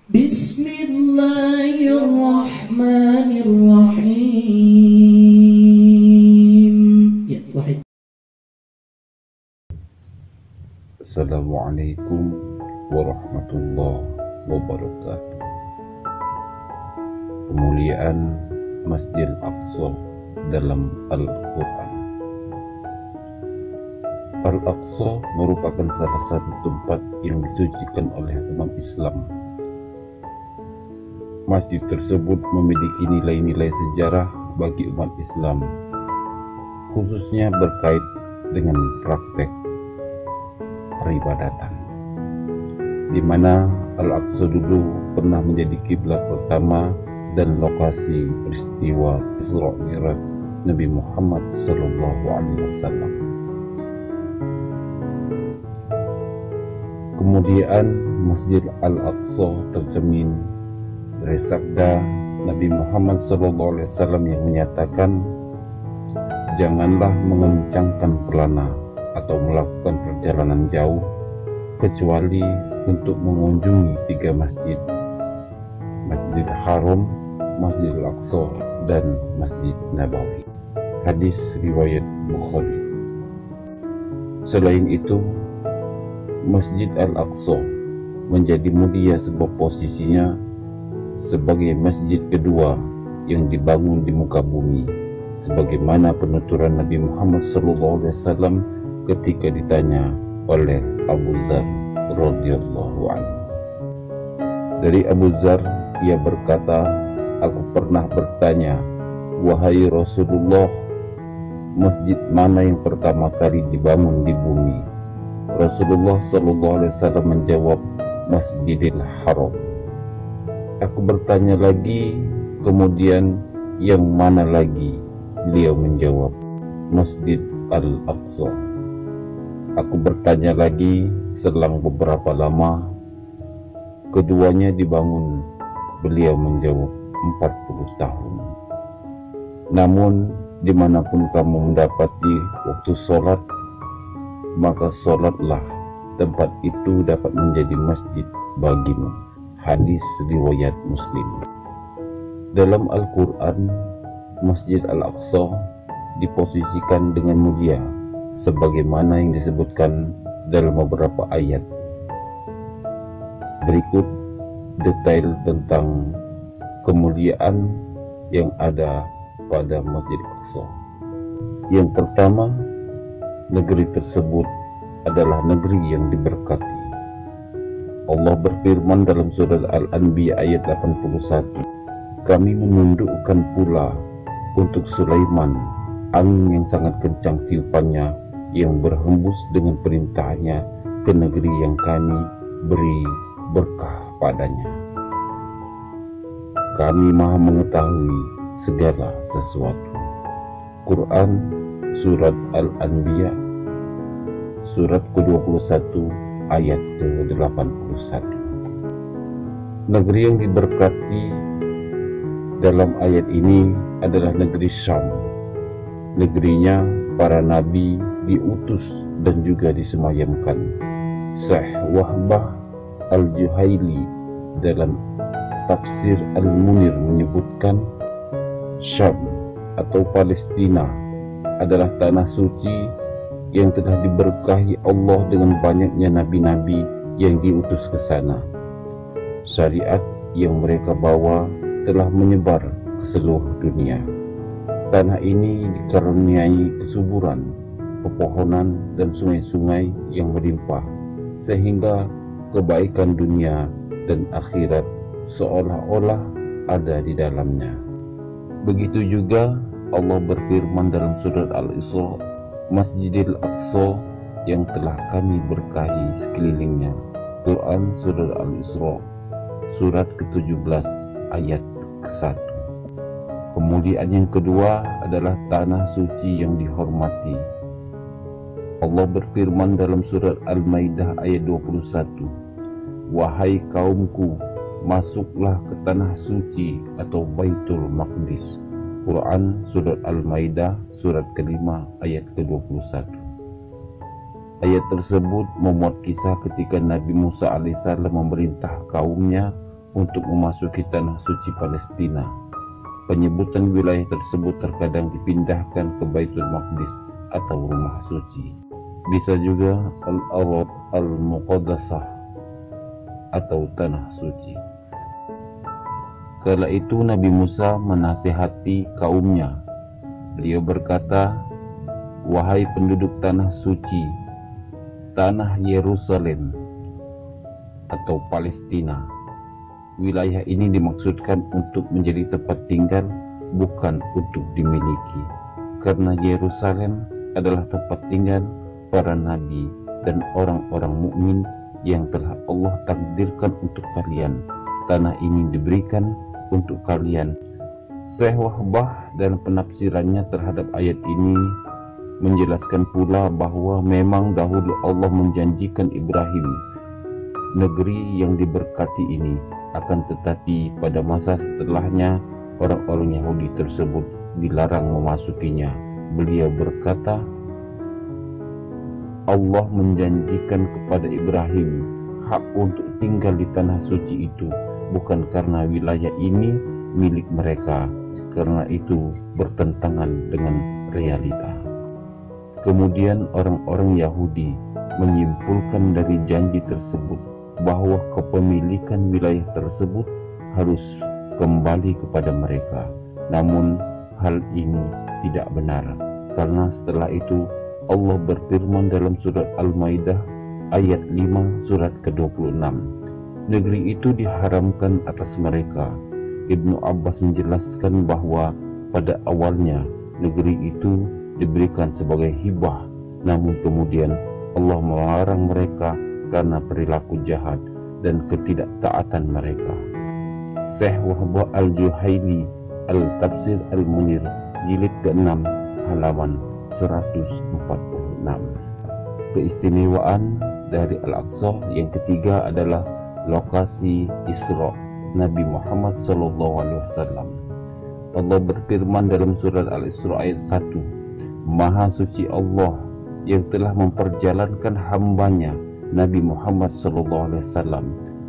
Bismillahirrahmanirrahim. Ya, wahid. Assalamualaikum warahmatullahi wabarakatuh. Kemuliaan Masjid Al-Aqsa dalam Al-Quran. Al-Aqsa merupakan salah satu tempat yang disucikan oleh umat Islam. Masjid tersebut memiliki nilai-nilai sejarah bagi umat Islam, khususnya berkait dengan praktek peribadatan, di mana Al-Aqsa dulu pernah menjadi kiblat pertama dan lokasi peristiwa Isra Mi'raj Nabi Muhammad SAW. Kemudian Masjid Al-Aqsa tercermin dari sabda Nabi Muhammad SAW yang menyatakan, janganlah mengencangkan pelana atau melakukan perjalanan jauh kecuali untuk mengunjungi 3 masjid: Masjidil Haram, Masjidil Aqsa, dan Masjid Nabawi. Hadis riwayat Bukhari. Selain itu, Masjid Al-Aqsa menjadi mulia sebab posisinya sebagai masjid kedua yang dibangun di muka bumi, sebagaimana penuturan Nabi Muhammad SAW ketika ditanya oleh Abu Dzar radhiyallahu anhu. Dari Abu Dzar, ia berkata, aku pernah bertanya, wahai Rasulullah, masjid mana yang pertama kali dibangun di bumi? Rasulullah SAW menjawab, Masjidil Haram. Aku bertanya lagi, kemudian yang mana lagi? Beliau menjawab, Masjid Al-Aqsa. Aku bertanya lagi, selang beberapa lama, keduanya dibangun. Beliau menjawab, 40 tahun. Namun, dimanapun kamu mendapati waktu sholat, maka sholatlah, tempat itu dapat menjadi masjid bagimu. Hadis riwayat Muslim. Dalam Al-Quran, Masjid Al-Aqsa diposisikan dengan mulia sebagaimana yang disebutkan dalam beberapa ayat. Berikut detail tentang kemuliaan yang ada pada Masjid Al-Aqsa. Yang pertama, negeri tersebut adalah negeri yang diberkati. Allah berfirman dalam surat Al-Anbiya ayat 81, kami menundukkan pula untuk Sulaiman angin yang sangat kencang tiupannya yang berhembus dengan perintahnya ke negeri yang kami beri berkah padanya. Kami maha mengetahui segala sesuatu. Quran Surat Al-Anbiya Surat ke-21 ayat ke-81. Negeri yang diberkati dalam ayat ini adalah negeri Syam. Negerinya para nabi diutus dan juga disemayamkan. Syekh Wahbah Al-Juhaili dalam tafsir Al-Munir menyebutkan, Syam atau Palestina adalah tanah suci yang telah diberkahi Allah dengan banyaknya nabi-nabi yang diutus ke sana. Syariat yang mereka bawa telah menyebar ke seluruh dunia. Tanah ini dikaruniai kesuburan, pepohonan, dan sungai-sungai yang melimpah, sehingga kebaikan dunia dan akhirat seolah-olah ada di dalamnya. Begitu juga Allah berfirman dalam surat Al-Isra, Masjidil Aqsa yang telah kami berkahi sekelilingnya. Quran Surat Al-Isra Surat ke-17 ayat ke-1. Kemuliaan yang kedua adalah tanah suci yang dihormati. Allah berfirman dalam surat Al-Maidah ayat 21, wahai kaumku, masuklah ke tanah suci atau Baitul Maqdis. Quran Surat Al-Maidah Surat ke-5 ayat ke-21. Ayat tersebut memuat kisah ketika Nabi Musa alaihissalam memerintah kaumnya untuk memasuki tanah suci Palestina. Penyebutan wilayah tersebut terkadang dipindahkan ke Baitul Maqdis atau rumah suci. Bisa juga Al-Ardh Al-Muqaddasah atau tanah suci. Kala itu Nabi Musa menasihati kaumnya. Beliau berkata, "Wahai penduduk tanah suci, tanah Yerusalem atau Palestina, wilayah ini dimaksudkan untuk menjadi tempat tinggal, bukan untuk dimiliki. Karena Yerusalem adalah tempat tinggal para nabi dan orang-orang mukmin yang telah Allah takdirkan untuk kalian. Tanah ini diberikan untuk kalian." Syekh Wahbah dalam penafsirannya terhadap ayat ini menjelaskan pula bahwa memang dahulu Allah menjanjikan Ibrahim negeri yang diberkati ini, akan tetapi pada masa setelahnya orang-orang Yahudi tersebut dilarang memasukinya. Beliau berkata, Allah menjanjikan kepada Ibrahim hak untuk tinggal di tanah suci itu, bukan karena wilayah ini milik mereka, karena itu bertentangan dengan realita. Kemudian orang-orang Yahudi menyimpulkan dari janji tersebut bahwa kepemilikan wilayah tersebut harus kembali kepada mereka. Namun hal ini tidak benar, karena setelah itu Allah berfirman dalam surat Al-Maidah ayat 5 surat ke-26, negeri itu diharamkan atas mereka. Ibnu Abbas menjelaskan bahwa pada awalnya negeri itu diberikan sebagai hibah, namun kemudian Allah melarang mereka karena perilaku jahat dan ketidaktaatan mereka. Syekh Wahbah Al-Juhaili Al-Tafsir Al-Munir jilid ke-6 halaman 146. Keistimewaan dari Al-Aqsa yang ketiga adalah lokasi Isra Nabi Muhammad SAW. Allah berfirman dalam surat Al-Isra ayat 1, Maha suci Allah yang telah memperjalankan hambanya Nabi Muhammad SAW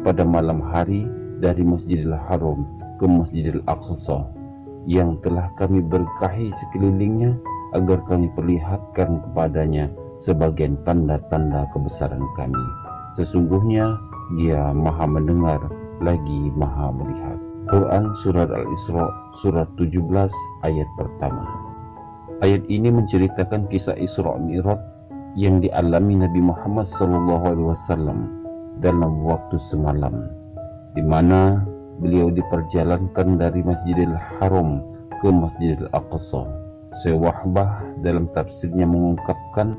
pada malam hari dari Masjidil Haram ke Masjidil Aqsa, yang telah kami berkahi sekelilingnya agar kami perlihatkan kepadanya sebagian tanda-tanda kebesaran kami. Sesungguhnya Dia Maha mendengar lagi Maha melihat. Quran Surat Al-Isra Surat 17 ayat pertama. Ayat ini menceritakan kisah Isra Mi'raj yang dialami Nabi Muhammad SAW dalam waktu semalam, di mana beliau diperjalankan dari Masjidil Haram ke Masjidil Aqsa. Syekh Wahbah dalam tafsirnya mengungkapkan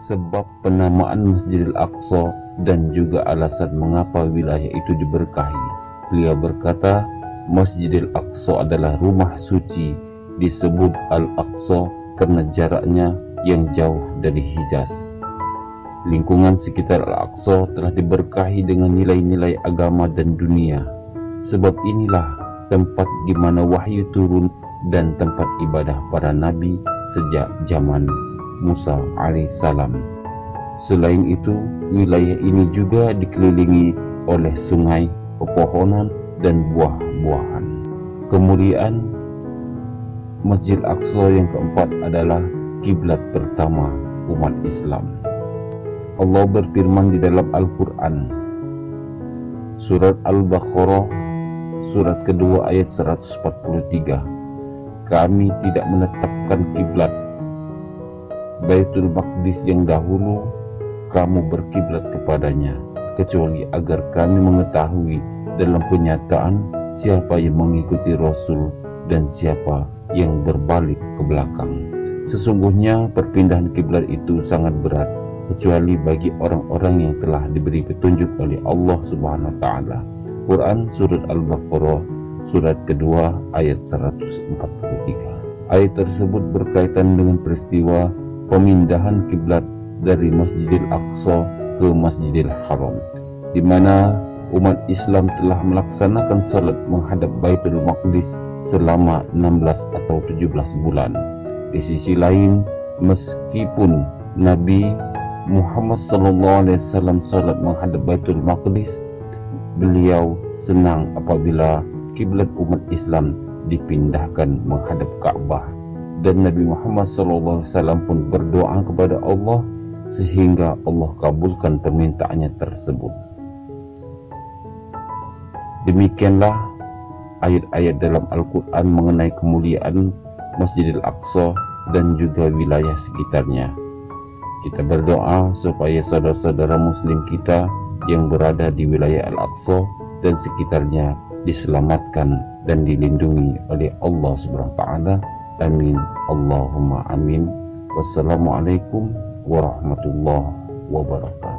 sebab penamaan Masjidil Aqsa dan juga alasan mengapa wilayah itu diberkahi. Beliau berkata, Masjidil Aqsa adalah rumah suci, disebut Al-Aqsa karena jaraknya yang jauh dari Hijaz. Lingkungan sekitar Al-Aqsa telah diberkahi dengan nilai-nilai agama dan dunia. Sebab inilah tempat di mana wahyu turun dan tempat ibadah para nabi sejak zaman Musa alaihissalam. Selain itu, wilayah ini juga dikelilingi oleh sungai, pepohonan, dan buah-buahan. Kemuliaan Masjid Aqsa yang keempat adalah kiblat pertama umat Islam. Allah berfirman di dalam Al-Quran, Surat Al-Baqarah, surat kedua ayat 143, Kami tidak menetapkan kiblat Baitul Maqdis yang dahulu kamu berkiblat kepadanya, kecuali agar kami mengetahui dalam kenyataan siapa yang mengikuti Rasul dan siapa yang berbalik ke belakang. Sesungguhnya perpindahan kiblat itu sangat berat, kecuali bagi orang-orang yang telah diberi petunjuk oleh Allah Subhanahu wa taala. Quran Surat Al-Baqarah surat kedua ayat 143. Ayat tersebut berkaitan dengan peristiwa pemindahan kiblat dari Masjidil Aqsa ke Masjidil Haram, di mana umat Islam telah melaksanakan salat menghadap Baitul Maqdis selama 16 atau 17 bulan. Di sisi lain, meskipun Nabi Muhammad SAW salat menghadap Baitul Maqdis, beliau senang apabila kiblat umat Islam dipindahkan menghadap Ka'bah, dan Nabi Muhammad SAW pun berdoa kepada Allah sehingga Allah kabulkan permintaannya tersebut. Demikianlah ayat-ayat dalam Al-Quran mengenai kemuliaan Masjidil Aqsa dan juga wilayah sekitarnya. Kita berdoa supaya saudara-saudara muslim kita yang berada di wilayah Al-Aqsa dan sekitarnya diselamatkan dan dilindungi oleh Allah Subhanahu wa taala. Amin. Allahumma amin. Wassalamualaikum warahmatullahi wabarakatuh.